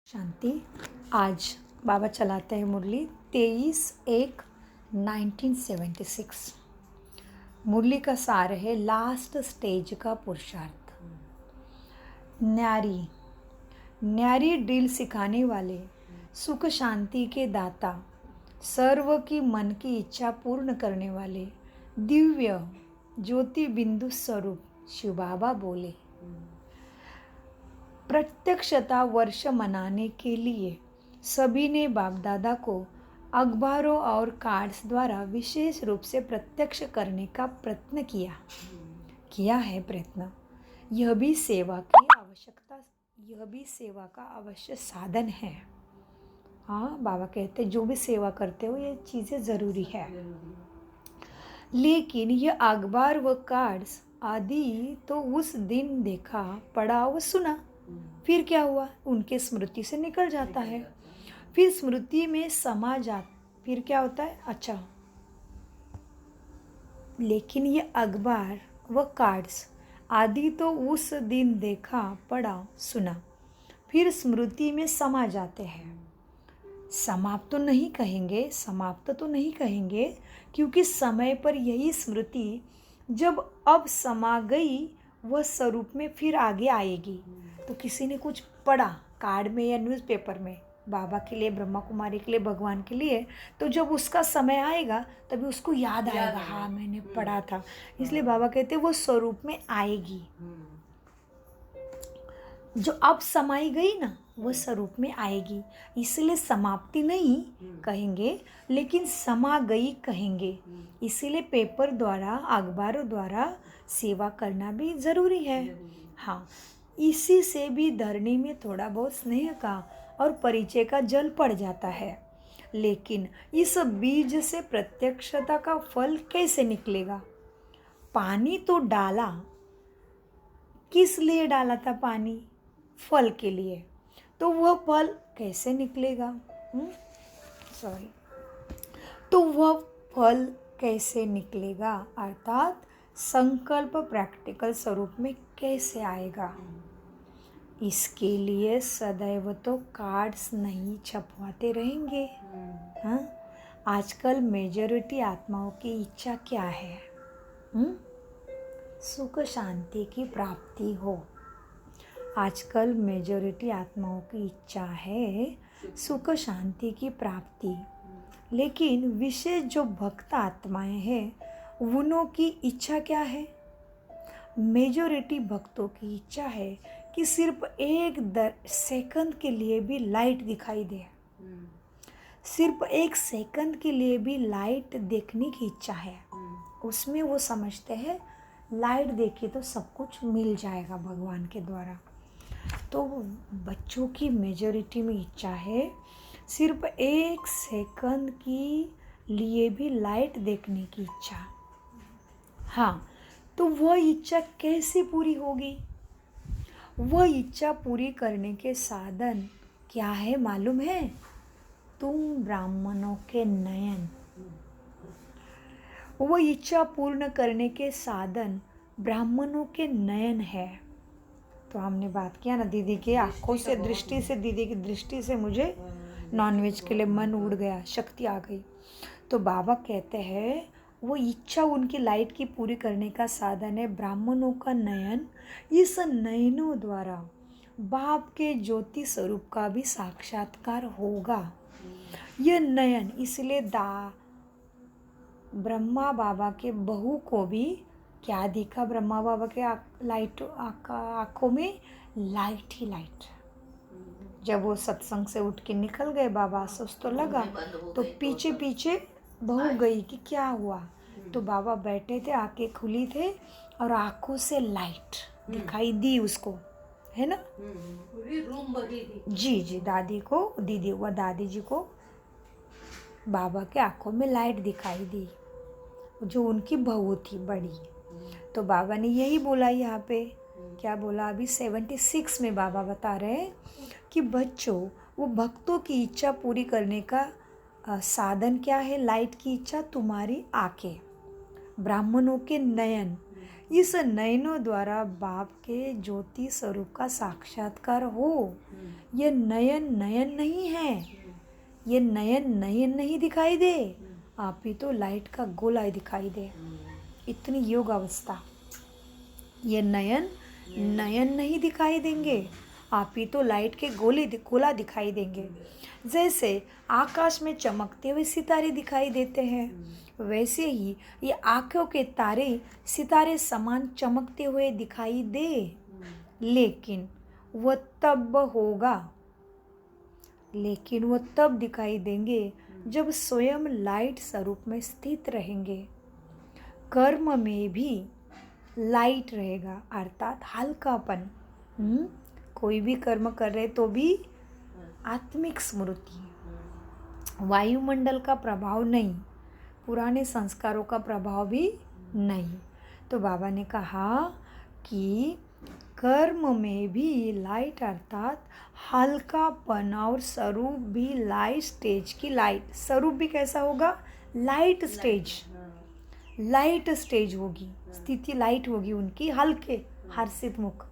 शांति। आज बाबा चलाते हैं मुरली 23/1/1976। मुरली का सार है लास्ट स्टेज का पुरुषार्थ। न्यारी न्यारी ड्रिल सिखाने वाले, सुख शांति के दाता, सर्व की मन की इच्छा पूर्ण करने वाले दिव्य ज्योति बिंदु स्वरूप शिव बाबा बोले। प्रत्यक्षता वर्ष मनाने के लिए सभी ने बाप दादा को अखबारों और कार्ड्स द्वारा विशेष रूप से प्रत्यक्ष करने का प्रयत्न किया है प्रयत्न। यह भी सेवा का आवश्यक साधन है। हाँ, बाबा कहते जो भी सेवा करते हो ये चीज़ें ज़रूरी है, लेकिन ये अखबार व कार्ड्स आदि तो उस दिन देखा, पढ़ा व सुना, फिर क्या हुआ, उनके स्मृति से निकल जाता है, फिर स्मृति में समा फिर क्या होता है, अच्छा। लेकिन ये अखबार व कार्ड्स आदि तो उस दिन देखा, पढ़ा, सुना, फिर स्मृति में समा जाते हैं। समाप्त तो नहीं कहेंगे, क्योंकि समय पर यही स्मृति जब अब समा गई वह स्वरूप में फिर आगे आएगी। तो किसी ने कुछ पढ़ा कार्ड में या न्यूज़पेपर में बाबा के लिए, ब्रह्मा कुमारी के लिए, भगवान के लिए, तो जब उसका समय आएगा तभी उसको याद आएगा, हाँ मैंने पढ़ा था। इसलिए बाबा कहते वो स्वरूप में आएगी। जो अब समाई गई ना वो स्वरूप में आएगी। इसलिए समाप्ति नहीं कहेंगे, लेकिन समा गई कहेंगे। इसीलिए पेपर द्वारा, अखबारों द्वारा सेवा करना भी ज़रूरी है। हाँ, इसी से भी धरनी में थोड़ा बहुत स्नेह का और परिचय का जल पड़ जाता है। लेकिन इस बीज से प्रत्यक्षता का फल कैसे निकलेगा? पानी तो डाला, किस लिए डाला था पानी? फल के लिए। तो वह फल कैसे निकलेगा? तो वह फल कैसे निकलेगा, अर्थात संकल्प प्रैक्टिकल स्वरूप में कैसे आएगा? इसके लिए सदैव तो कार्ड्स नहीं छपवाते रहेंगे। हाँ, आजकल मेजॉरिटी आत्माओं की इच्छा क्या है? सुख शांति की प्राप्ति हो। आजकल मेजॉरिटी आत्माओं की इच्छा है सुख शांति की प्राप्ति, लेकिन विशेष जो भक्त आत्माएं हैं उनों की इच्छा क्या है? मेजॉरिटी भक्तों की इच्छा है कि सिर्फ एक सेकंड के लिए भी लाइट दिखाई दे। सिर्फ एक सेकंड के लिए भी लाइट देखने की इच्छा है। उसमें वो समझते हैं लाइट देखी तो सब कुछ मिल जाएगा भगवान के द्वारा। तो बच्चों की मेजॉरिटी में इच्छा है सिर्फ एक सेकंड की लिए भी लाइट देखने की इच्छा। हाँ, तो वह इच्छा कैसे पूरी होगी? वह इच्छा पूरी करने के साधन क्या है मालूम है? तुम ब्राह्मणों के नयन। वह इच्छा पूर्ण करने के साधन ब्राह्मणों के नयन है। तो हमने बात किया ना दीदी की आँखों से, दृष्टि से, दीदी की दृष्टि से मुझे नॉनवेज के लिए मन उड़ गया, शक्ति आ गई। तो बाबा कहते हैं वो इच्छा उनकी लाइट की पूरी करने का साधन है ब्राह्मणों का नयन। इस नयनों द्वारा बाप के ज्योति स्वरूप का भी साक्षात्कार होगा। यह नयन इसलिए ब्रह्मा बाबा के बहू को भी क्या दिखा? ब्रह्मा बाबा के आँखों में लाइट ही लाइट। जब वो सत्संग से उठ के निकल गए, बाबा सोच तो लगा, तो पीछे पीछे बहू गई कि क्या हुआ? तो बाबा बैठे थे, आंखें खुली थे और आँखों से लाइट दिखाई दी उसको, है ना? पूरी रूम भरी थी। जी, दादी जी को बाबा के आँखों में लाइट दिखाई दी, जो उनकी बहू थी बड़ी। तो बाबा ने यही बोला यहाँ पे, क्या बोला? अभी 76 में बाबा बता रहे हैं कि बच्चों, वो भक्तों की इच्छा पूरी करने का साधन क्या है? लाइट की इच्छा, तुम्हारी आंखें, ब्राह्मणों के नयन। इस नयनों द्वारा बाप के ज्योति स्वरूप का साक्षात्कार हो। ये नयन नयन नहीं है, ये नयन नयन नहीं दिखाई दे, आप ही तो लाइट का गोला दिखाई दे। इतनी योग अवस्था, ये नयन नयन नहीं दिखाई देंगे, आप ही तो लाइट के गोला दिखाई देंगे। जैसे आकाश में चमकते हुए सितारे दिखाई देते हैं, वैसे ही ये आँखों के तारे सितारे समान चमकते हुए दिखाई दे, लेकिन वह तब दिखाई देंगे जब स्वयं लाइट स्वरूप में स्थित रहेंगे। कर्म में भी लाइट रहेगा, अर्थात हल्कापन। कोई भी कर्म कर रहे तो भी आत्मिक स्मृति, वायुमंडल का प्रभाव नहीं, पुराने संस्कारों का प्रभाव भी नहीं। तो बाबा ने कहा कि कर्म में भी लाइट अर्थात हल्कापन और स्वरूप भी लाइट स्टेज की लाइट। स्वरूप भी कैसा होगा? लाइट स्टेज, लाइट स्टेज होगी, स्थिति लाइट होगी उनकी, हल्के हर्षित मुख,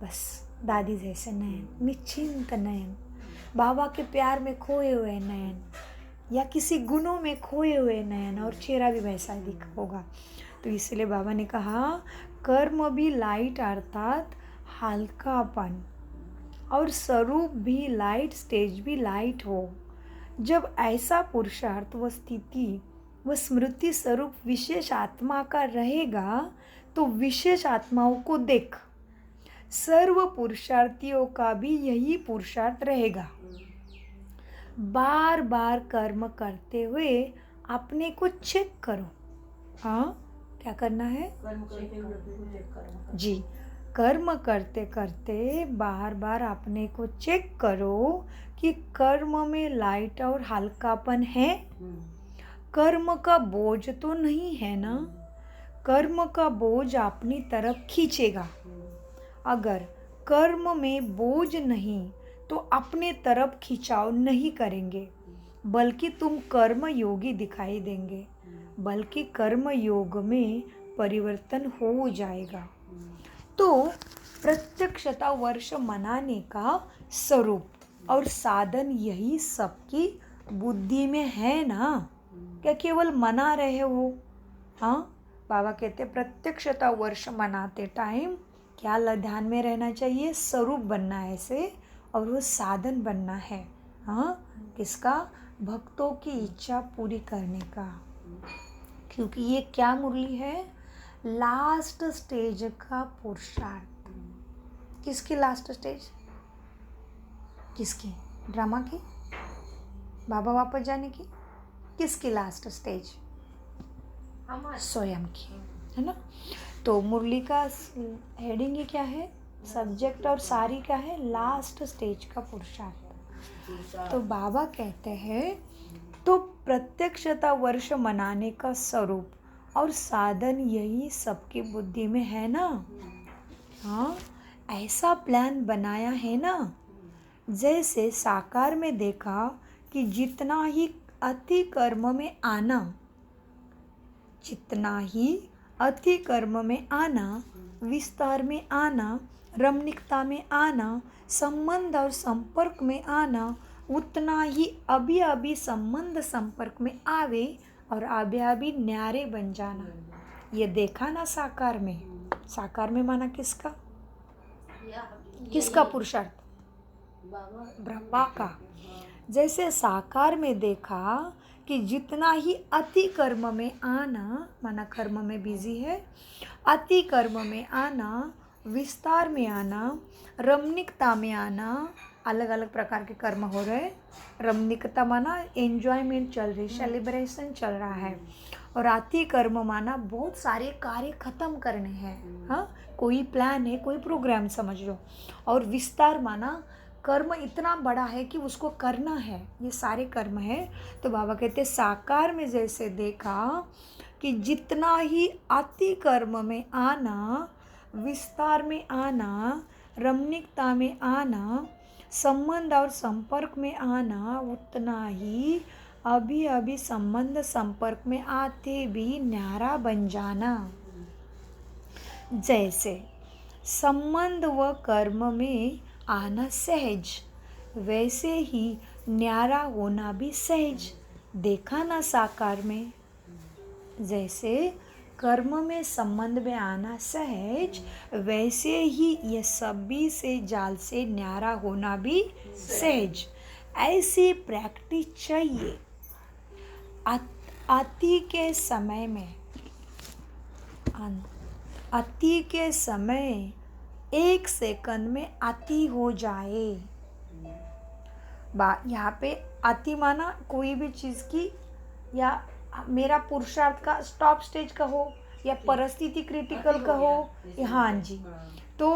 बस दादी जैसे नयन, निश्चिंत नयन, बाबा के प्यार में खोए हुए नयन, या किसी गुणों में खोए हुए नयन, और चेहरा भी वैसा दिख होगा। तो इसलिए बाबा ने कहा कर्म भी लाइट अर्थात हल्कापन और स्वरूप भी लाइट, स्टेज भी लाइट हो। जब ऐसा पुरुषार्थ व स्थिति व स्मृति स्वरूप विशेष आत्मा का रहेगा तो विशेष आत्माओं को देख, सर्व पुरुषार्थियों का भी यही पुरुषार्थ रहेगा। बार बार कर्म करते हुए अपने को चेक करो। हाँ, क्या करना है? जी, कर्म करते करते बार बार अपने को चेक करो कि कर्म में लाइट और हल्कापन है, कर्म का बोझ तो नहीं है ना? कर्म का बोझ अपनी तरफ खींचेगा। अगर कर्म में बोझ नहीं तो अपने तरफ खिंचाव नहीं करेंगे, बल्कि तुम कर्म योगी दिखाई देंगे, बल्कि कर्म योग में परिवर्तन हो जाएगा। तो प्रत्यक्षता वर्ष मनाने का स्वरूप और साधन यही सबकी बुद्धि में है ना? क्या केवल मना रहे हो? हाँ, बाबा कहते प्रत्यक्षता वर्ष मनाते टाइम क्या ध्यान में रहना चाहिए? स्वरूप बनना है ऐसे, और वो साधन बनना है। हाँ, किसका? भक्तों की इच्छा पूरी करने का। क्योंकि ये क्या मुरली है? लास्ट स्टेज का पुरुषार्थ। किसकी लास्ट स्टेज? किसकी? ड्रामा की? बाबा वापस जाने की? किसकी लास्ट स्टेज? स्वयं की, है ना? तो मुरली का हेडिंग ही क्या है? सब्जेक्ट और सारी क्या है? लास्ट स्टेज का पुरुषार्थ। तो बाबा कहते हैं तो प्रत्यक्षता वर्ष मनाने का स्वरूप और साधन यही सबकी बुद्धि में है ना? हाँ, ऐसा प्लान बनाया है ना? जैसे साकार में देखा कि जितना ही अति कर्म में आना, जितना ही अति कर्म में आना, विस्तार में आना, रमणीकता में आना, संबंध और संपर्क में आना, उतना ही अभी अभी संबंध संपर्क में आवे और अभी अभी न्यारे बन जाना। ये देखा ना साकार में? साकार में माना किसका? किसका पुरुषार्थ? ब्रह्मा का। जैसे साकार में देखा कि जितना ही अति कर्म में आना, माना कर्म में बिजी है, अति कर्म में आना, विस्तार में आना, रमणीकता में आना, अलग अलग प्रकार के कर्म हो रहे। रमणीकता माना एंजॉयमेंट चल रही, सेलिब्रेशन चल रहा है, और अति कर्म माना बहुत सारे कार्य खत्म करने हैं। हाँ, कोई प्लान है, कोई प्रोग्राम समझ लो। और विस्तार माना कर्म इतना बड़ा है कि उसको करना है, ये सारे कर्म है। तो बाबा कहते साकार में जैसे देखा कि जितना ही अति कर्म में आना, विस्तार में आना, रमणीकता में आना, संबंध और संपर्क में आना, उतना ही अभी अभी संबंध संपर्क में आते भी न्यारा बन जाना। जैसे संबंध व कर्म में आना सहज, वैसे ही न्यारा होना भी सहज। देखा ना साकार में। जैसे कर्म में संबंध में आना सहज, वैसे ही ये सभी से जाल से न्यारा होना भी सहज। ऐसी प्रैक्टिस चाहिए। अति के समय में, अति के समय 1 सेकंड में अति हो जाए। यहाँ पे अति माना कोई भी चीज़ की, या मेरा पुरुषार्थ का स्टॉप स्टेज का हो, या परिस्थिति क्रिटिकल का हो, हाँ जी। तो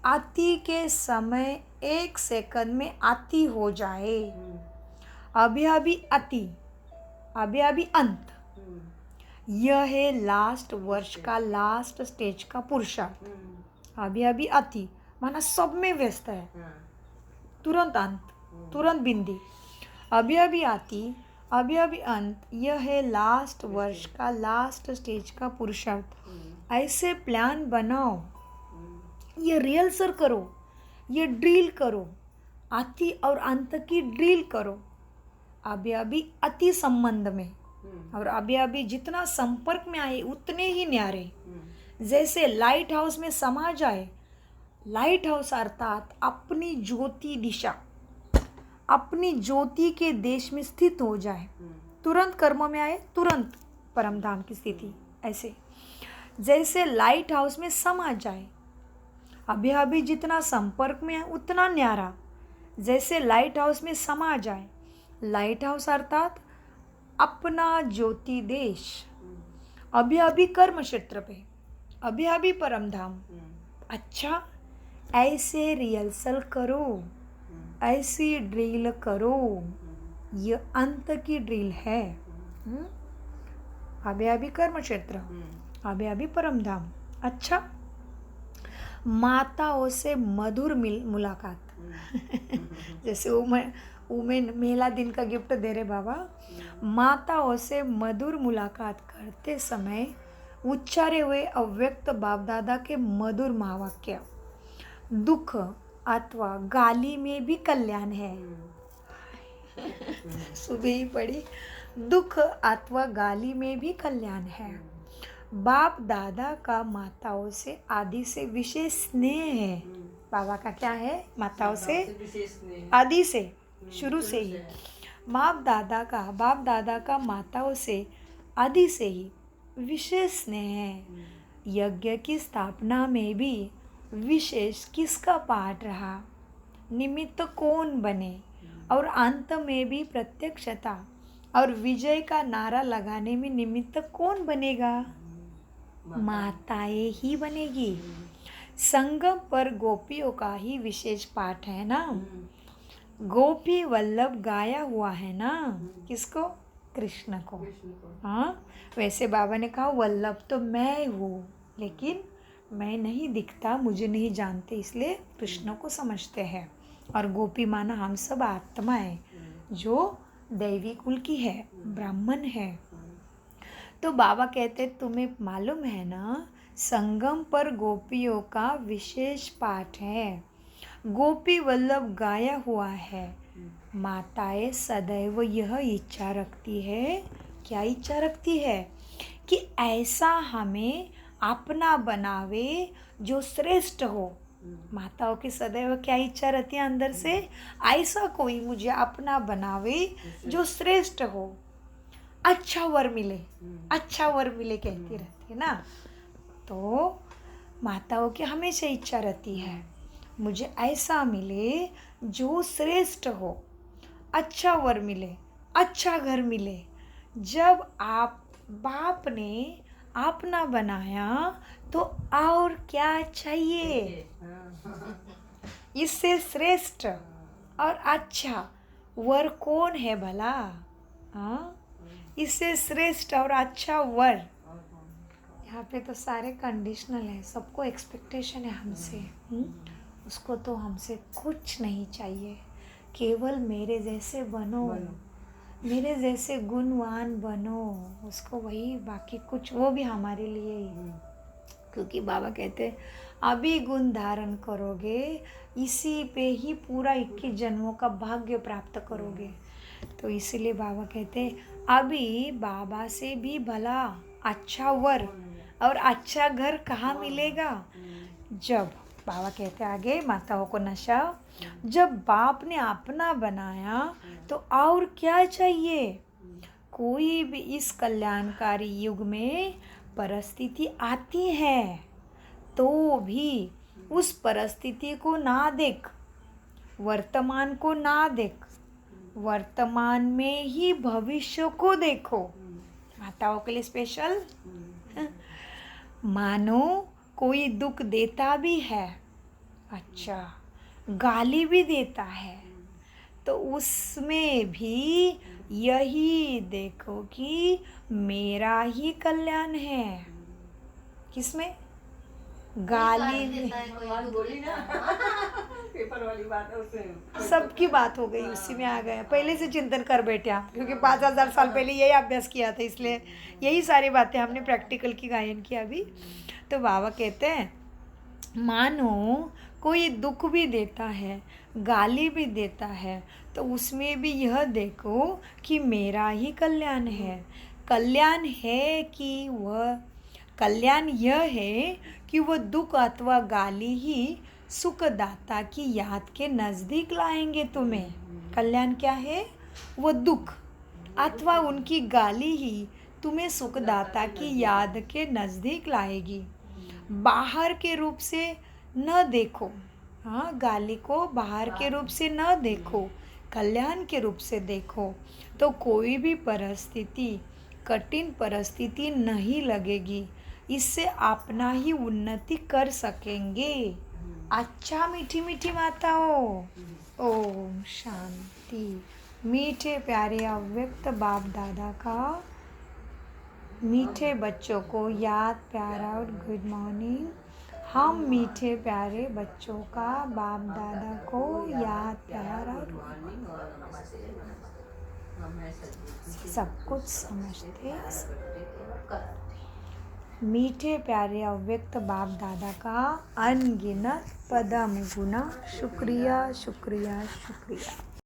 अति के समय 1 सेकंड में अति हो जाए। अभी अभी अति, अभी अभी अंत। यह है लास्ट वर्ष का, लास्ट स्टेज का पुरुषार्थ। अभी अभी अति माना सब में व्यस्त है, तुरंत अंत, तुरंत बिंदी। अभी अभी अति, अभी अभी अंत। यह है लास्ट वर्ष का, लास्ट स्टेज का पुरुषार्थ। ऐसे प्लान बनाओ, ये रिहर्सल करो, ये ड्रिल करो, अति और अंत की ड्रिल करो। अभी अभी अति संबंध में, और अभी अभी जितना संपर्क में आए उतने ही न्यारे। जैसे लाइट हाउस में समा जाए। लाइट हाउस अर्थात अपनी ज्योति दिशा, अपनी ज्योति के देश में स्थित हो जाए। तुरंत कर्म में आए, तुरंत परम धाम की स्थिति। ऐसे जैसे लाइट हाउस में समा जाए। अभी अभी जितना संपर्क में है उतना न्यारा। जैसे लाइट हाउस में समा जाए। लाइट हाउस अर्थात अपना ज्योति देश। अभी अभी कर्म क्षेत्र पे, अभी अभी परम धाम। अच्छा, ऐसे रिहर्सल करो, ऐसी ड्रिल करो। ये अंत की ड्रिल है। अभी अभी कर्म क्षेत्र, अभी अभी परम धाम। अच्छा, माताओं से मधुर मुलाकात। जैसे उमेन महिला दिन का गिफ्ट दे रहे बाबा। माताओं से मधुर मुलाकात करते समय उच्चारे हुए अव्यक्त बाप दादा के मधुर महावाक्य। दुख अथवा गाली में भी कल्याण है। सुबह ही पढ़ी, दुख अथवा गाली में भी कल्याण है। बाप दादा का माताओं से आदि से विशेष स्नेह है। बाबा का क्या है? माताओं से आदि से, शुरू से ही। बाप दादा का माताओं से आदि से ही विशेष स्नेह है। यज्ञ की स्थापना में भी विशेष किसका पाठ रहा? निमित्त कौन बने? और अंत में भी प्रत्यक्षता और विजय का नारा लगाने में निमित्त कौन बनेगा? माताएं ही बनेगी। संगम पर गोपियों का ही विशेष पाठ है ना। गोपी वल्लभ गाया हुआ है ना। किसको? कृष्ण को। हाँ, वैसे बाबा ने कहा वल्लभ तो मैं हूँ, लेकिन मैं नहीं दिखता, मुझे नहीं जानते, इसलिए कृष्ण को समझते हैं। और गोपी माना हम सब आत्माएं जो दैवी कुल की है, ब्राह्मण है। तो बाबा कहते तुम्हें मालूम है ना, संगम पर गोपियों का विशेष पाठ है। गोपी वल्लभ गाया हुआ है। माताएं सदैव यह इच्छा रखती है। क्या इच्छा रखती है? कि ऐसा हमें अपना बनावे जो श्रेष्ठ हो। माताओं की सदैव क्या इच्छा रहती है अंदर से? ऐसा कोई मुझे अपना बनावे जो श्रेष्ठ हो, अच्छा वर मिले, अच्छा वर मिले कहती रहती है ना। तो माताओं की हमेशा इच्छा रहती है मुझे ऐसा मिले जो श्रेष्ठ हो, अच्छा वर मिले, अच्छा घर मिले। जब आप बाप ने अपना बनाया तो और क्या चाहिए? इससे श्रेष्ठ और अच्छा वर कौन है भला? हाँ, इससे श्रेष्ठ और अच्छा वर। यहाँ पे तो सारे कंडीशनल है, सबको एक्सपेक्टेशन है हमसे। उसको तो हमसे कुछ नहीं चाहिए, केवल मेरे जैसे बनो, मेरे जैसे गुणवान बनो। उसको वही, बाकी कुछ वो भी हमारे लिए ही। क्योंकि बाबा कहते हैं अभी गुण धारण करोगे, इसी पे ही पूरा 21 जन्मों का भाग्य प्राप्त करोगे। तो इसीलिए बाबा कहते हैं अभी बाबा से भी भला अच्छा वर और अच्छा घर कहाँ मिलेगा। जब बाबा कहते आगे माताओं को नशा, जब बाप ने अपना बनाया तो और क्या चाहिए। कोई भी इस कल्याणकारी युग में परिस्थिति आती है तो भी उस परिस्थिति को ना देख, वर्तमान को ना देख, वर्तमान में ही भविष्य को देखो। माताओं के लिए स्पेशल। मानो कोई दुख देता भी है, अच्छा गाली भी देता है, तो उसमें भी यही देखो कि मेरा ही कल्याण है। किसमें? गाली में। पेपर वाली बात है उसमें सबकी बात हो गई, उसी में आ गए। पहले से चिंतन कर बैठे आप, क्योंकि 5000 साल पहले यही अभ्यास किया था, इसलिए यही सारी बातें हमने प्रैक्टिकल की गायन किया अभी। तो बाबा कहते हैं मानो कोई दुख भी देता है, गाली भी देता है, तो उसमें भी यह देखो कि मेरा ही कल्याण है। कल्याण है कि वह कल्याण यह है कि वह दुख अथवा गाली ही सुखदाता की याद के नज़दीक लाएंगे तुम्हें। कल्याण क्या है? वो दुख अथवा उनकी गाली ही तुम्हें सुखदाता की याद के नज़दीक लाएगी। बाहर के रूप से न देखो, हाँ, गाली को बाहर के रूप से न देखो, कल्याण के रूप से देखो, तो कोई भी परिस्थिति, कठिन परिस्थिति नहीं लगेगी। इससे अपना ही उन्नति कर सकेंगे। अच्छा मीठी मीठी माताओं, ओम शांति। मीठे प्यारे अव्यक्त बाप दादा का मीठे बच्चों को याद प्यारा और गुड मॉर्निंग। हम मीठे प्यारे बच्चों का बाप दादा को याद प्यारा और सब कुछ समझते। मीठे प्यारे अव्यक्त बाप दादा का अनगिनत पदम गुना शुक्रिया शुक्रिया शुक्रिया।